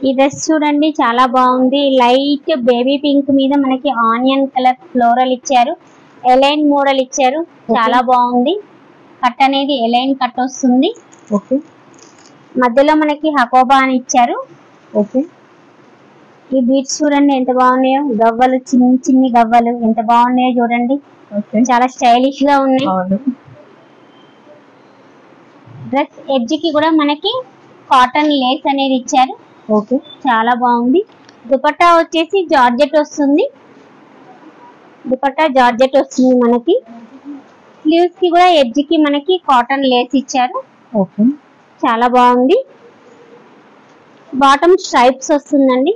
ఈ డ్రెస్ చూడండి చాలా బాగుంది. లైట్ బేబీ పింక్ మీద మనకి ఆనియన్ కలర్ ఫ్లోరల్ ఇచ్చారు, ఎలైన్ మోడల్ ఇచ్చారు. చాలా బాగుంది. కట్ అనేది ఎలైన్ కట్ వస్తుంది. ఓకే, మధ్యలో మనకి హకోబా అని ఇచ్చారు. ఓకే, ఈ బీట్స్ చూడండి ఎంత బాగున్నాయో, గవ్వలు చిన్ని చిన్ని గవ్వలు ఎంత బాగున్నాయో చూడండి. చాలా స్టైలిష్ గా ఉన్నాయి. డ్రెస్ ఎడ్జ్ కి కూడా మనకి కాటన్ లేస్ అనేది ఇచ్చారు. ఓకే, చాలా బాగుంది. దుపట్టా వచ్చేసి జార్జెట్ వస్తుంది. దుపట్టా జార్జెట్ వస్తుంది మనకి. స్లీవ్స్ కి కూడా ఎడ్జ్ కి మనకి కాటన్ లేస్ ఇచ్చారు. ఓకే, చాలా బాగుంది. బాటమ్ స్ట్రైప్స్ వస్తుందండి.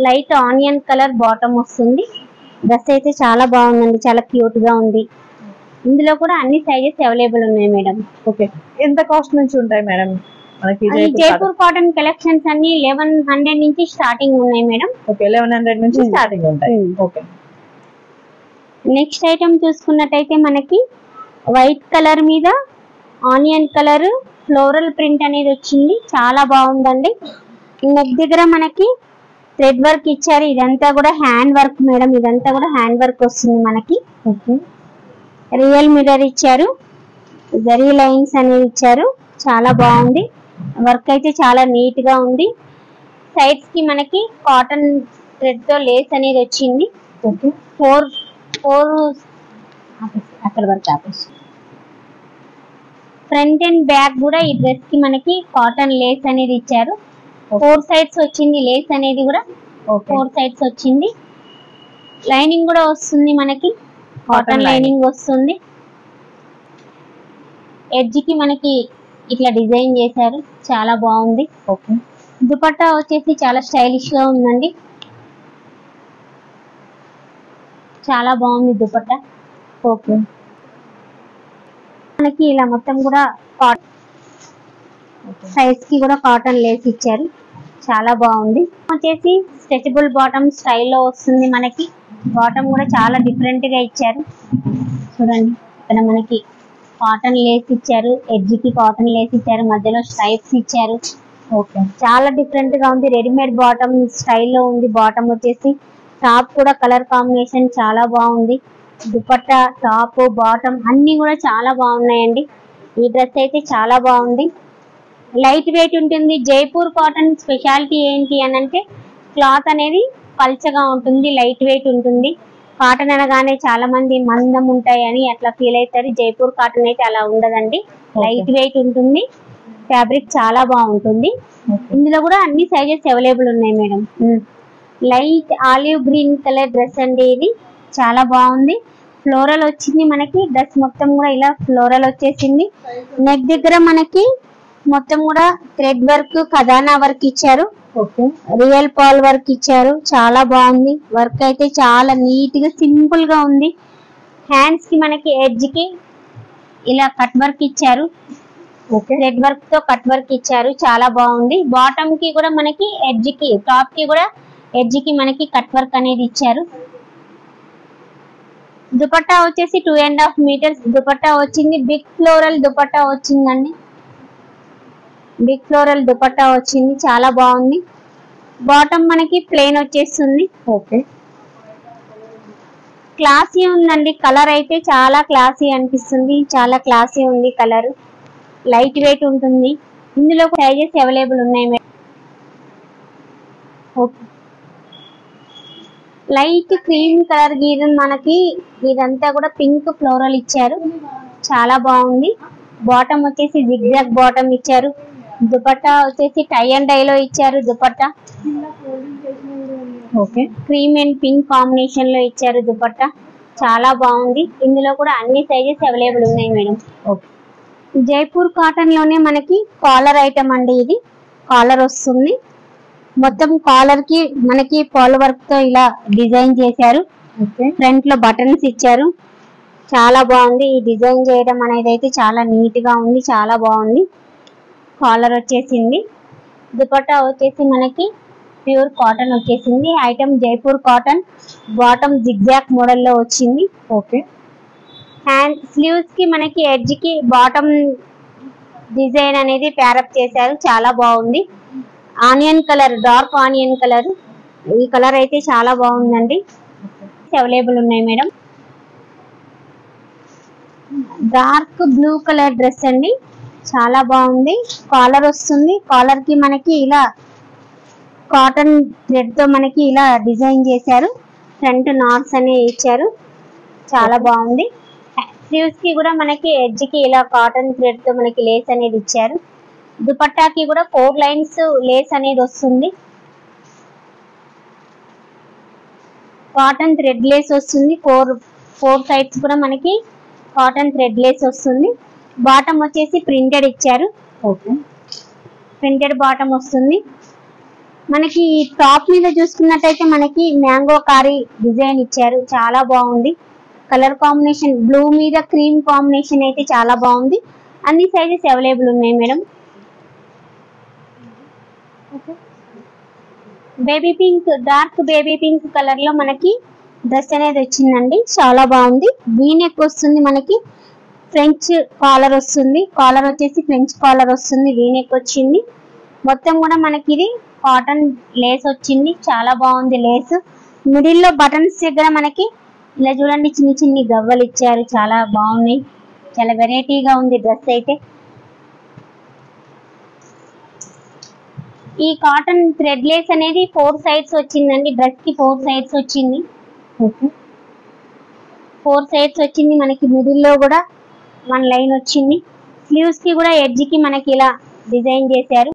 లైట్ ఆనియన్ కలర్ బాటమ్ వస్తుంది. డ్రెస్ అయితే చాలా బాగుందండి, చాలా క్యూట్ గా ఉంది. ఇందులో కూడా అన్ని సైజెస్ అవైలబుల్ ఉన్నాయి మేడం. ఓకే, ఎంత కాస్ట్ నుంచి ఉంటాయి మేడం మనకి? జైపూర్ కాటన్ కలెక్షన్స్ అన్ని 1100 నుంచి స్టార్టింగ్ ఉన్నాయి మేడం. ఓకే, 1100 నుంచి స్టార్టింగ్ ఉంటాయి. ఓకే, నెక్స్ట్ ఐటమ్ చూసుకున్నట్టయితే మనకి వైట్ కలర్ మీద ఆనియన్ కలర్ ఫ్లోరల్ ప్రింట్ అనేది వచ్చింది. చాలా బాగుందండి. నెక్ దగ్గర మనకి థ్రెడ్ వర్క్ ఇచ్చారు. ఇదంతా కూడా హ్యాండ్ వర్క్ మేడం. ఇదంతా కూడా హ్యాండ్ వర్క్ వస్తుంది మనకి. ఓకే, రియల్ మిర్రర్ ఇచ్చారు, జరీ లైన్స్ అనేది ఇచ్చారు. చాలా బాగుంది. వర్క్ అయితే చాలా నీట్ గా ఉంది. సైడ్స్ కి మనకి కాటన్ థ్రెడ్ తో లేస్ అనేది వచ్చింది. ఓకే, ఫోర్ అక్కడ వరకు ఆపేసి. ఫ్రంట్ అండ్ బ్యాక్ కూడా ఈ డ్రెస్ కి మనకి కాటన్ లేస్ అనేది ఇచ్చారు. 4 సైడ్స్ వచ్చింది లేస్ అనేది కూడా. 4 సైడ్స్ వచ్చింది. లైనింగ్ కూడా వస్తుంది మనకి, కాటన్ లైనింగ్ వస్తుంది. ఎడ్జ్ కి మనకి ఇట్లా డిజైన్ చేశారు. చాలా బాగుంది. ఓకే, దుపట్టా వచ్చేసి చాలా స్టైలిష్ గా ఉందండి. చాలా బాగుంది దుపట్టా. ఓకే, మనకి ఇలా మొత్తం కూడా సైజ్ కి కూడా కాటన్ లేస్ ఇచ్చారు. చాలా బాగుంది. వచ్చేసి స్ట్రెచబుల్ బాటమ్ స్టైల్లో వస్తుంది మనకి. బాటమ్ కూడా చాలా డిఫరెంట్ గా ఇచ్చారు. చూడండి, ఇక్కడ మనకి కాటన్ లేస్ ఇచ్చారు, ఎడ్జ్ కి కాటన్ లేస్ ఇచ్చారు, మధ్యలో స్ట్రైప్స్ ఇచ్చారు. ఓకే, చాలా డిఫరెంట్ గా ఉంది. రెడీమేడ్ బాటమ్ స్టైల్లో ఉంది. బాటమ్ వచ్చేసి టాప్ కూడా కలర్ కాంబినేషన్ చాలా బాగుంది. దుపట్టా, టాప్, బాటమ్ అన్ని కూడా చాలా బాగున్నాయండి. ఈ డ్రెస్ అయితే చాలా బాగుంది. లైట్ వెయిట్ ఉంటుంది. జైపూర్ కాటన్ స్పెషాలిటీ ఏంటి అని అంటే క్లాత్ అనేది పల్చగా ఉంటుంది, లైట్ వెయిట్ ఉంటుంది. కాటన్ అనగానే చాలా మంది మందం ఉంటాయి అని అట్లా ఫీల్ అవుతారు. జైపూర్ కాటన్ అయితే అలా ఉండదండి. లైట్ వెయిట్ ఉంటుంది. ఫ్యాబ్రిక్ చాలా బాగుంటుంది. ఇందులో కూడా అన్ని సైజెస్ అవైలబుల్ ఉన్నాయి madam. Light olive green colour dress అండి. ఇది చాలా బాగుంది. ఫ్లోరల్ వచ్చింది మనకి. డ్రెస్ మొత్తం కూడా ఇలా ఫ్లోరల్ వచ్చేసింది. నెక్ దగ్గర మనకి మొత్తం కూడా థ్రెడ్ వర్క్, ఖజానా వర్క్ ఇచ్చారు. ఓకే, రియల్ పాల్ వర్క్ ఇచ్చారు. చాలా బాగుంది. వర్క్ అయితే చాలా నీట్ గా సింపుల్ గా ఉంది. హ్యాండ్స్ కి మనకి ఎడ్జ్ కి ఇలా కట్ వర్క్ ఇచ్చారు. ఓకే, థ్రెడ్ వర్క్ తో కట్ వర్క్ ఇచ్చారు. చాలా బాగుంది. బాటమ్ కి కూడా మనకి ఎడ్జ్ కి, టాప్ కి కూడా ఎడ్జ్ కి మనకి కట్ వర్క్ అనేది ఇచ్చారు. దుపట్టా వచ్చేసి 2.5 మీటర్స్ దుపట్టా వచ్చింది. బిగ్ ఫ్లోరల్ దుపట్టా వచ్చిందండి. బిగ్ ఫ్లోరల్ దుపట్టా వచ్చింది. చాలా బాగుంది. బాటమ్ మనకి ప్లెయిన్ వచ్చేస్తుంది. ఓకే, క్లాసీ ఉందండి. కలర్ అయితే చాలా క్లాసీ అనిపిస్తుంది. చాలా క్లాసీ ఉంది కలర్. లైట్ వెయిట్ ఉంటుంది. ఇందులో సైజెస్ అవైలబుల్ ఉన్నాయి. ఓకే, లైట్ క్రీమ్ కలర్ గీయడం మనకి. ఇదంతా కూడా పింక్ ఫ్లోరల్ ఇచ్చారు. చాలా బాగుంది. బాటమ్ వచ్చేసి జిగ్జాగ్ బాటమ్ ఇచ్చారు. దుపట్టా వచ్చేసి టై అండ్ డై లో ఇచ్చారు. Dupatta okay, cream and pink combination లో ఇచ్చారు. దుపట్టా చాలా బాగుంది. ఇందులో కూడా అన్ని సైజెస్ అవైలబుల్ ఉన్నాయి మేడం. ఓకే, జైపూర్ కాటన్ లోనే మనకి కాలర్ ఐటమ్ అండి. ఇది కాలర్ వస్తుంది. మొత్తం కాలర్ కి మనకి పాల్ వర్క్ తో ఇలా డిజైన్ చేశారు. ఫ్రంట్ లో బటన్స్ ఇచ్చారు. చాలా బాగుంది. ఈ డిజైన్ చేయడం అనేది అయితే చాలా నీట్ గా ఉంది. చాలా బాగుంది. కాలర్ వచ్చేసింది. దుపట్టా వచ్చేసి మనకి ప్యూర్ కాటన్ వచ్చేసింది. Item Jaipur cotton. Bottom zigzag model లో వచ్చింది. ఓకే, హ్యాండ్ స్లీవ్స్ కి మనకి ఎడ్జ్ కి బాటమ్ డిజైన్ అనేది ప్యారప్ చేశారు, చాలా బాగుంది. Onion colour, dark onion colour, ఈ కలర్ అయితే చాలా బాగుందండి. అవైలబుల్ ఉన్నాయి madam. Dark blue colour dress అండి, చాలా బాగుంది. కాలర్ వస్తుంది, కాలర్ కి మనకి ఇలా కాటన్ థ్రెడ్ తో మనకి ఇలా డిజైన్ చేశారు. ఫ్రంట్ నాట్స్ అనేవి ఇచ్చారు, చాలా బాగుంది. స్లీవ్స్ కి కూడా మనకి ఎడ్జ్ కి ఇలా కాటన్ థ్రెడ్ తో మనకి లేస్ అనేది ఇచ్చారు. దుపట్టాకి కూడా 4 లైన్స్ లేస్ అనేది వస్తుంది. కాటన్ థ్రెడ్ లేస్ వస్తుంది. ఫోర్ సైడ్స్ కూడా మనకి కాటన్ థ్రెడ్ లేస్ వస్తుంది. బాటమ్ వచ్చేసి ప్రింటెడ్ ఇచ్చారు. ఓకే, ప్రింటెడ్ బాటమ్ వస్తుంది. మనకి టాప్ మీద చూసుకున్నట్టయితే మనకి మ్యాంగో కారీ డిజైన్ ఇచ్చారు, చాలా బాగుంది. కలర్ కాంబినేషన్ బ్లూ మీద క్రీమ్ కాంబినేషన్ అయితే చాలా బాగుంది. అన్ని సైజెస్ అవైలబుల్ ఉన్నాయి madam. Baby pink, dark baby pink colour లో మనకి డ్రెస్ అనేది వచ్చిందండి, చాలా బాగుంది. వీ నెక్ వస్తుంది, మనకి ఫ్రెంచ్ కాలర్ వస్తుంది. కాలర్ వచ్చేసి ఫ్రెంచ్ కాలర్ వస్తుంది, వీ నెక్ వచ్చింది. మొత్తం కూడా మనకి ఇది కాటన్ లేస్ వచ్చింది, చాలా బాగుంది లేస్. మిడిల్ లో బటన్స్ దగ్గర మనకి ఇలా చూడండి చిన్ని చిన్ని గవ్వలు ఇచ్చారు, చాలా బాగున్నాయి. చాలా వెరైటీగా ఉంది డ్రెస్ అయితే. ఈ కాటన్ థ్రెడ్ లేస్ అనేది 4 సైడ్స్ వచ్చిందండి. డ్రెస్ కి 4 సైడ్స్ వచ్చింది. ఓకే, 4 సైడ్స్ వచ్చింది. మనకి మిడిల్ లో కూడా 1 లైన్ వచ్చింది. స్లీవ్స్ కి కూడా ఎడ్జ్ కి మనకి ఇలా డిజైన్ చేశారు.